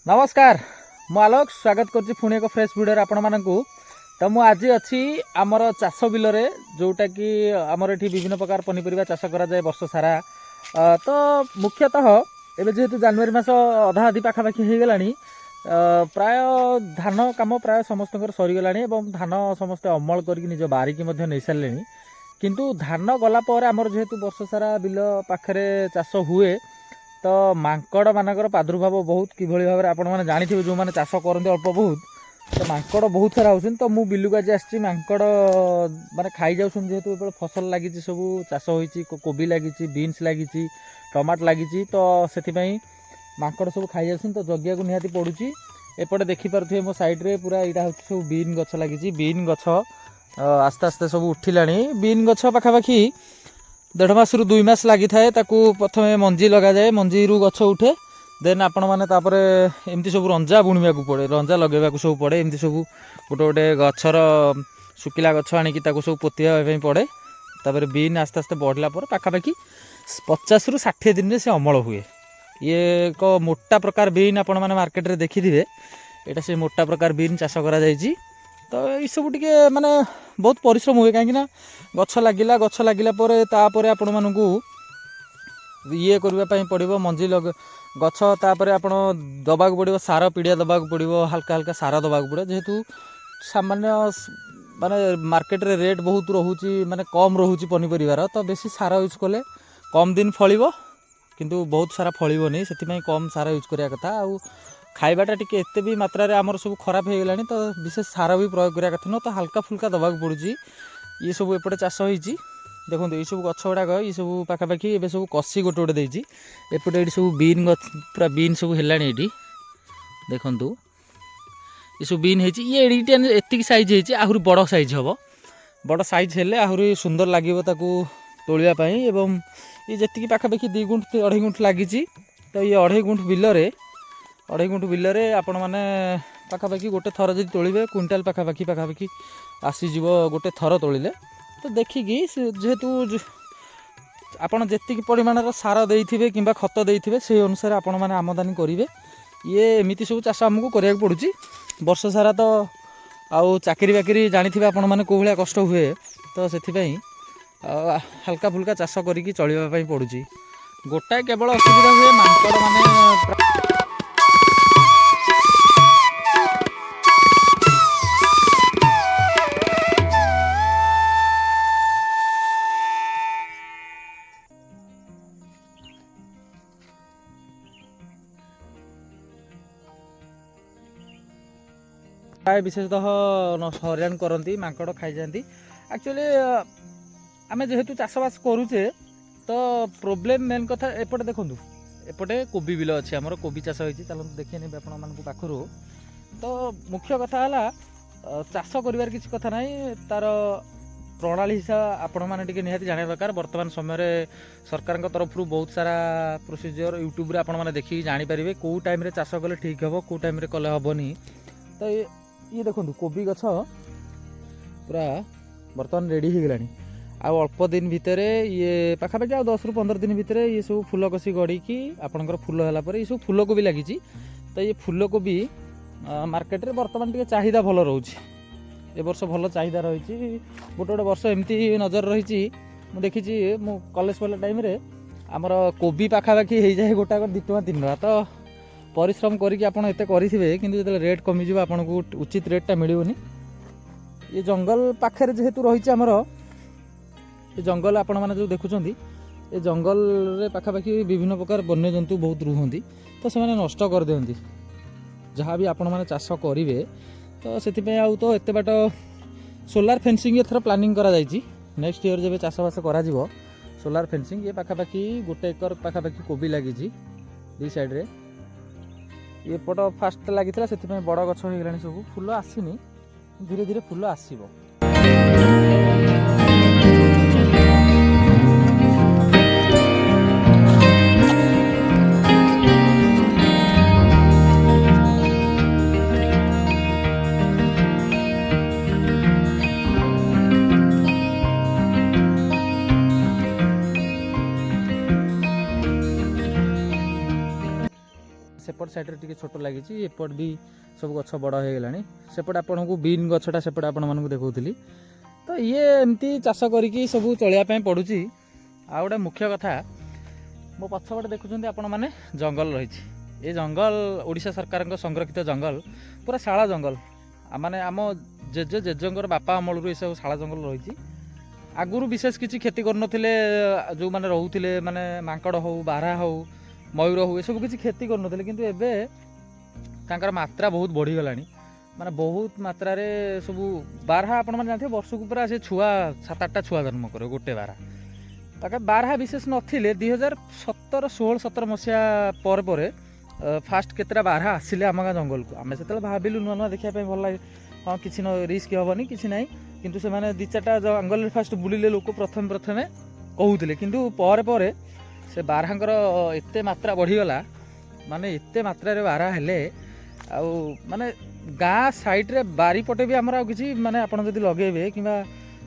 नमस्कार मु आलोक स्वागत करछि पुणी एक फ्रेश वीडियो आपण मानकू। तो मु आज अच्छी आमर चाष बिल जोटा कि आमर एठी विभिन्न प्रकार पनीपरिया चाष करा जाए वर्ष सारा। तो मुख्यतः एबे जेहेतु जनवरी मास अधा अधि पाखापाखि हो गलानी, प्राय धान काम प्राय समस्त सरीगलानी एवं धान समस्त अमल करके निज बारिकी नहीं सारे। किंतु धान गला आमर जेहेतु वर्ष सारा बिल पाखरे चाष हुए तो मांकड़ मानकर प्रादुर्भाव बहुत किभली भाव आपण मैंने जानी जो मैंने चाष करते अल्प बहुत, तो मांकड़ बहुत सारा होसन। तो मु बिलुक आज आसी मांकड़ माने खाई जाउछन जेहेतु एबे फसल लागि सब चाष होईची, कोबी लागि, बीन्स लागि, टमाट लागि, तो सेथिपई मांकड़ सब खाई जाउछन। तो जगिया को निहाती पड़ुची। एपटे देखि पारुथिबे मो साइड रे पूरा इटा होची सब बीन गछ लागि। बीन गछ आस्ते आस्ते सब उठिलानी। बीन गछ पाखापाखि 1.5 मास रु 2 मास लगी थाए। ताकू प्रथमे मंजी लगा जाए, मंजी रु गछ उठे, देन आपण माने तापरे एमती सब रंजा बुणिबा को पड़े, रंजा लगेबा को सब पड़े। एमती सब गोटे गोटे गछर सुकिला गछ आनिकी ताकू सब पोतिया ପାଇଁ पड़े। तापरे बीन आस्ते आस्ते बढ़ला पर पाखापाखि 50 रु 60 दिन में से अमल हुए। ये एक मोटा प्रकार बीन आपण माने मार्केट रे देखिथिबे, एटा से मोटा प्रकार बीन चाष करा जायछि। तो ये सब टी माने बहुत परिश्रम हुए, कहीं गछ लगिला तापर आपण मानू ये करने पड़ो मंजी लग गछ तापर आपण दबा पड़ो, सार पिड़िया दबा पड़ो, हल्का हल्का सार दबा पड़ो। जेहेतु सामान्य माने मार्केट रे रेट बहुत रोचे, माने कम रोचे पनीपरिवार, तो बेसी सार यूज कले कम दिन फलिबो किंतु बहुत सारा फलिबोनी, से कम सार यूज करिया कथा। आउ खाइबाटा टिके एते भी मात्रा रे आमर सब खराब हो गलानी, तो विशेष सार भी प्रयोग करिया कथा न, तो हल्का फुल्का दबा पड़ुची। ये सब एपटे चाष होईची। देखो ये सब गछ गुड़ाक ये सब पाखापाखि ए सब कसी गोटे गोटे देती। एपटे ये सब बीन गछ पूरा बीन सब है ये देखु, ये सब बीन होती। ये एति साइज होती, आहरी बड़ साइज हम, बड़ साइज हेले आहरी सुंदर लगे तोलिया एवं ये जी पाखापाखि 2 गुंठ 2.5 गुंठ लगी। तो ये 2.5 गुंठ बिल आपण मैंने पाखापाखि गोटे थर जब तोलिबे क्विंटाल पाखापाखि आसीज गोटे थर तोलिले। तो देखिकी जेहेतु आपड़ जी परिमाण सार देइथिबे किंबा खत देइथिबे से अनुसार आपण मैंने आमदानी करेंगे। ये एमती सब चाष आमको करा पड़ुची वर्ष सारा। तो आउ चाकरी बाकरी जानी आपण मैंने कौ भाया कष्ट हुए, तो से हल्का फुल्का चाष करिकी चलवाई पड़ुची। गोटाए केवल असुविधा हुए मांकड़ माने प्राय विशेषतः हरियाण करती, मांकड़ खाई जाती। एक्चुअली आम जेहेतु चाषबास करुचे तो प्रोब्लेम मेन कथा एपटे देखु, एपटे कोबी बिल अच्छे आमर, कोबी चाष होती। चलते देखिए नहीं आपण मानक पाखु। तो मुख्य कथा है चाष कर किसी कथा ना, तार प्रणाली हिसाब आपण मैंने निहाती जाना दरकार। वर्तमान समय सरकार तरफ बहुत सारा प्रोसीजर यूट्यूब रे आपण मैंने देखिए जानीपारे कौ टाइम रे चाष कले ठीक हे, कौ टाइम रे कले हेनी। तो ये देखो कोबी गछ पूरा बर्तमान रेडी हो गलानी। आउ अल्प दिन भितर ये पाखापाखि आ 10 रु 15 दिन भितर ये सब फूल कसी गड़ी की आपंकर फूल है, ये सब फूल कोबी लगी। तो ये फूल कोबी मार्केट रे बर्तमान टे चाहिदा भल रोचे। ए वर्ष भल चाहिदा रही, गोटे गोटे वर्ष एमती नजर रही। मुझे देखी मु कॉलेज पढ़ला टाइम रे आमर कोबी पाखापाखि हो जाए गोटा 2 टଙ୍କା 3 टଙ୍କା। तो परिश्रम करिके आपण एते करिथिबे किंतु जते रेट कमी जिवो आपनको उचित रेटटा मिलिवनी। ये जंगल पाखरे जेहेतु रही आमर, ये जंगल आपण माने जो देखुचंदी, ये जंगल रे पाखापाखि विभिन्न प्रकार वन्य जंतु बहुत रुहंती। तो से माने नष्ट कर देंती जहाँ भी आपण माने चाष करिवे। तो सेथिपे आउ तो एते बाट सोलार फेंसिंग एथर प्लानिंग करा जायछि। नेक्स्ट ईयर जेबे चाषबास करा जिवो सोलार फेंसिंग, ये पाखापाखि 1 एकर पाखापाखि कोबी लागिछि दी साइड रे। ये पट फास्ट लगी से बड़ गछ हो गलानी, सब फूल आसीनी, धीरे धीरे फूल आसीबो। सेपट साइड टे छोट लगी एपट भी सब गछ बड़ हो गलानी सेपटे आपन को बीन गछटा सेपटे आपण मानक देखौली तो ये एमती चाष करिकी सब चलिया पड़ुची। आ गोटे मुख्य कथा मो पछपटे देखुं आपण मैंने जंगल रही ये जंगल ओडिशा सरकार संरक्षित जंगल पूरा शाला जंगल माने आम जेजे जेजेंकर बापा अमलू ये सब शाला जंगल रही आगुरी विशेष किसी क्षति करनथिले जो माने रहउथिले माने मांकड़ हो बारहा हो मयूर हो ये सब किसी क्षति करनथिले किंतु एबे तांकर मात्रा बहुत बढ़ी गलानी माने बहुत मात्रा रे सब बारहा आपण माने जानथे वर्ष को पूरा से छुआ 7-8टा छुआ जन्म करे गोटे बारहा ताके बारहा विशेष नथिले 2017-16-17 मसिया पर फास्ट केतरा बारहा आसिले आम गाँ जंगल को आम से भाविलु नुआ नुआ देखा भल लगे हाँ किसी रिस्क हेनी किसी ना किंतु से माने 2-4टा जंगल फास्ट बुलिले लोक प्रथम कहूले किंतु पर से बारहांकर एते मात्रा बढ़ीगला माने एते मात्रा रे बारहा हेले आउ माने गाँ साइड रे बारी पटे भी आमर किसी माने आपन जदि लगेबे कि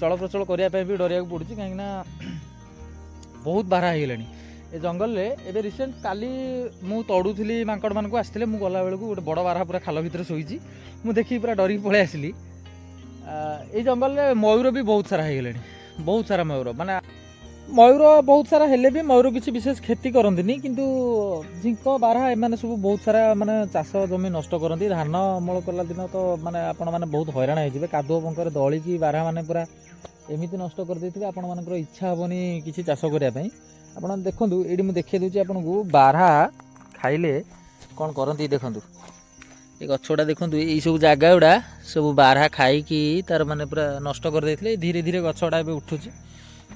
चल प्रचल करने भी डरिया पड़ुची कहीं बहुत बारहा हो गलानी ए जंगल रे एबे रिसेंट काली मु तड़ुली मांकड़ मान को आसते मुझे गला बेलू गोटे बड़ बारहा पूरा खाल भितर शोची मुझे देखी पूरा डर पलि आसली ये जंगल रे मयूर भी बहुत सारा हो गलानी बहुत सारा मयूर माने मयूर बहुत सारा हेले भी मयूर किसी विशेष क्षति करती किंतु झिंक बारहा एमाने सब बहुत सारा माने चाष जमी नष्ट करती धान अमल कला दिन तो माने आपण माने बहुत हैरान होइजिबे कादुओ पंकर दलिकी बारहा माने पूरा एमिति नष्ट कर देथिबे आपण मानकर इच्छा हेबनी किसी चाष करिया पई आपण देखंतु एडी मु देखै दोची आपण को बारहा खाइले कोन करंती देखंतु ए गछोडा देखंतु ए सब जागा उडा सब बारहा खाई की तार माने पूरा नष्ट कर देथिले धीरे धीरे गछोडा एबे उठुची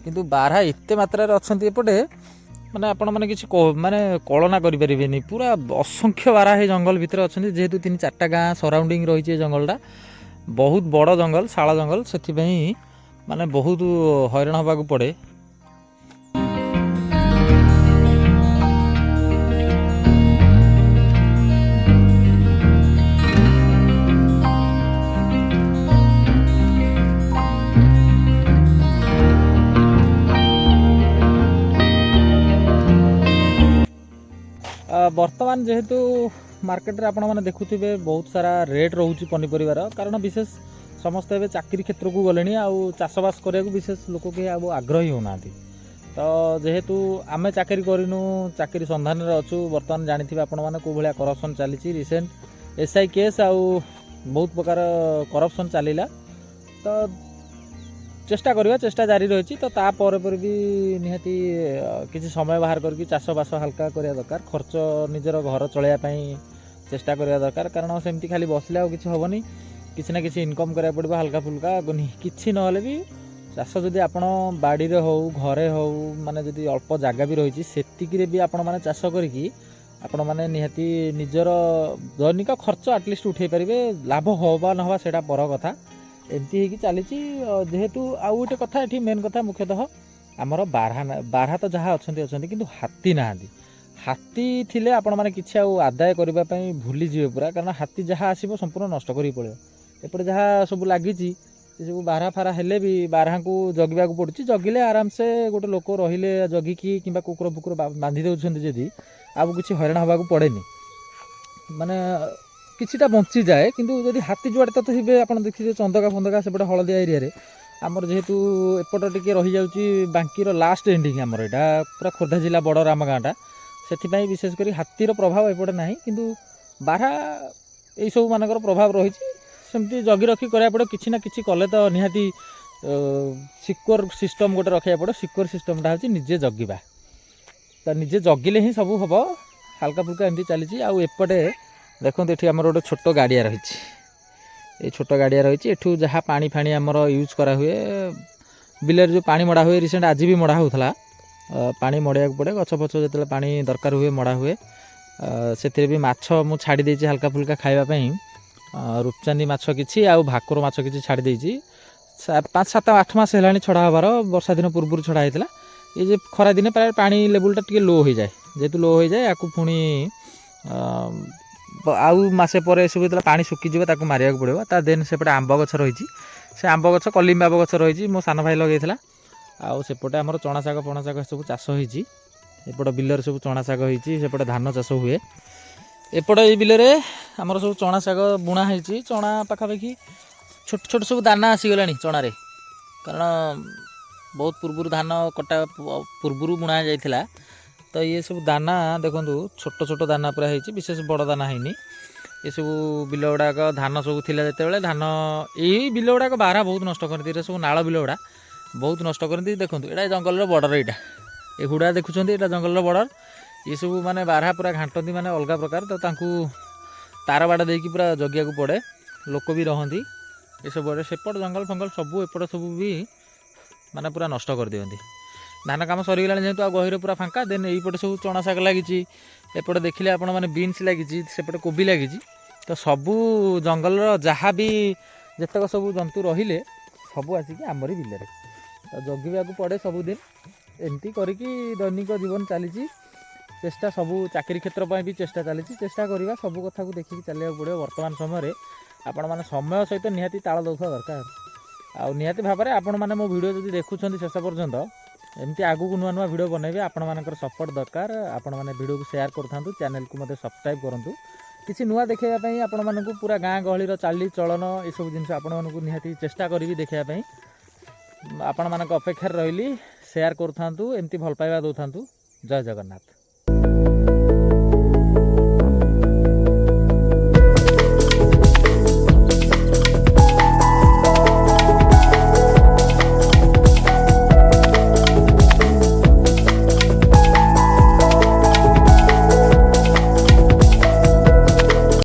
किंतु बारहा एते मात्रा रे अछंती एपटे माने आपण माने किछि माने कल्पना करि परिबेनी पूरा असंख्य बारहा हे जंगल भितर अछंती जेहेतु 3-4टा गाँ सराउंडिंग रही छे जंगलटा बहुत बड़ जंगल शाला जंगल सेथि पई माने बहुत हैरान हबाकू पड़े। वर्तमान जेहेतु मार्केट रे आपण माने देखुथिबे बहुत सारा रेट रहउची पनिपरिवार कारण विशेष समस्त एवं चाकरी क्षेत्र को गले आउ चाषबास करने को विशेष लोक के अब आग्रही होना तो जेहेतु आमे चाकरी करूँ चाकरी संधान में अच्छु बर्तमान जानी आपण मैंने कौ भाया करप्शन चली रिसेंट एसआई केस आउ बहुत प्रकार करप्शन चलला तो चेष्टा करवा चेष्टा जारी रही तो तापर भी निहाती किसी समय बाहर करके चाषबास हल्का करवा दरकार खर्च निजर घर चलैया चेष्टा करवा दरकार कारण सेमती खाली बसले आ किसी हेनी किसी ना किसी इनकम करा पड़ो हल्का फुल्का किसी ना भी चाष जदि आपण बाड़ी रे हो घरे हो माने जदि अल्प जगह भी रही सेतिकी भी आपण माने चाष करिकी आपण माने निहाती निजर दैनिक खर्च आटलिस्ट उठे पारे लाभ हवा ना हवा सेटा पर कथा एमती होगी चली जेहेतु आउ गोटे कथा ये मेन कथा मुख्यतः आमर बारहा तो जहाँ अच्छा किंतु हाथी ना हाथी थिले आपण माने किछि आदाय करने भूली जीवे पूरा कारण हाथी जहाँ आसो संपूर्ण नष्ट कर पड़े एपटे जहाँ सब लगी सब बारहा फारा हेले भी बारहा को जगिबा को पड़ुछि जगिले आराम से गोटे लोक रहिले जगिकी कि कुकुर फुकुर बांधि दउछन्ति जदि आबु किछि हैरान हबा को पड़ेनी माने किछिटा बंची जाए किंतु जदि हाथी जुआड़े तो थे आप देखिए चंदका फंदका सेपटे हलदिया एरिया रे आमर जेहेतु एपट टिके रही जाउची बांकीर लास्ट एंडिंग आमर एटा पूरा खोर्धा जिला बड़ राम गाँटा से विशेष कर हाथीर प्रभाव एपटे ना किंतु बारहा यही सब मानकर प्रभाव रही सेमती जगी रखी करा पड़ो किसी ना किसी कले तो निहाती सिक्योर सिस्टम गोटे रखा पड़ो सिक्योर सिस्टमटा हूँ निजे जगिबा तो निजे जगिले ही सब हम हल्का फुल्का एमती चली आउ एपटे देखो ये आमर गोटे छोट गाड़िया रही ये छोट गाड़िया रही एठू जहाँ पानी फाणी आमर यूज करा हुए बिलर जो पानी मड़ा हुए रिसेंट आज भी मड़ा होता पानी मड़िया पड़े गछ फछ जो पानी दरकार हुए मड़ा हुए से भी माछ मु छाड़ी देछि हल्का फुल्का खाइबापी रूपचांदी माछ किछि आउ भाकुर माछ किछि छाड़ी देछि 5-7-8 मास हेलानी छड़ा हबार वर्षा दिन पूर्व छड़ा होता ये जे खरा दिन प्राय पानी लेवलटा टिके लो हो जाए जेहेतु लो हो जाए आपको पुणी आउ मसे पर सब जो पानी सुखीजी ताकू मारिया पड़ो ता देन सेपटे आंब गछ रही से आंब गछ कलिम आंब गछ रही मो सान भाई लगेला आउ सेपटे आमर चना शाग पणा शाग सब चाष होती एपट बिलर सब चना शाग होती सेपटे धान चाष हुए एपट ये बिल आमर सब चना शाग बुणा है चना पाखापाखि छोट छोट सब दाना आसीगला चणारे कारण बहुत पूर्व धान कटा पूर्वर बुणा जाइथिला तो ये सब दाना देखो छोट छोट दाना पूरा है विशेष बड़ दाना है ये सब बिल गुड़ाक धान सब थिला जिते धान यही बिल गुड़ाक बारहा बहुत नष्ट करती सब नाल बिल गुड़ा बहुत नष्ट करती देखो ये जंगल बॉर्डर यहाँ ये हुड़ा देखुं यहाँ जंगल बॉर्डर ये सब माने बारहा पूरा घाटती माने अलग प्रकार तो तांकू तार बाड़ देकी पूरा जगिया पड़े लोक भी रहती ये सब सेपट जंगल फंगल सब एपट सब भी माने पूरा नष्ट कर दियंती धान काम सरीगला जेहेतु आ गहिर पूरा फांका देन यहीपटे सब चना शाग लगी एपटे देखिले आपण मैंने बीन्स लगी सेपटे कोबी लगी तो सबू जंगल जहाँ भी जितक सब जंतु रहिले सब आसिक आमरी बिल तो जगिया पड़े सबुदिन एमती करिकी दैनिक जीवन चली चेष्टा सबू चाकरी क्षेत्र भी चेष्टा चली चेष्टा करवा सब कथा को देखिए चलिया पड़े वर्तमान समय आपण मैंने समय सहित निहाती ताल दौथा दरकार आ निहाती भाव में आपण मैंने मो वीडियो जब देखुं शेष पर्यंत एमती आगू को नुआ नुआ वीडियो बनैबे आपण मानकर सपोर्ट दरकार आपण मैंने वीडियो को शेयर करथांतु चैनल को मते सब्सक्राइब करंतु किसी नुआ देखाइबा पई आपण मानकु पूरा गाँ गहलीर चाली चलन ये सब जिनस आपण मानकु निहाती चेष्टा करी देखाइबा पई आपण मानक अपेक्षा रहिली शेयर करथांतु एमती भल पाइबा दौथांतु जय जगन्नाथ।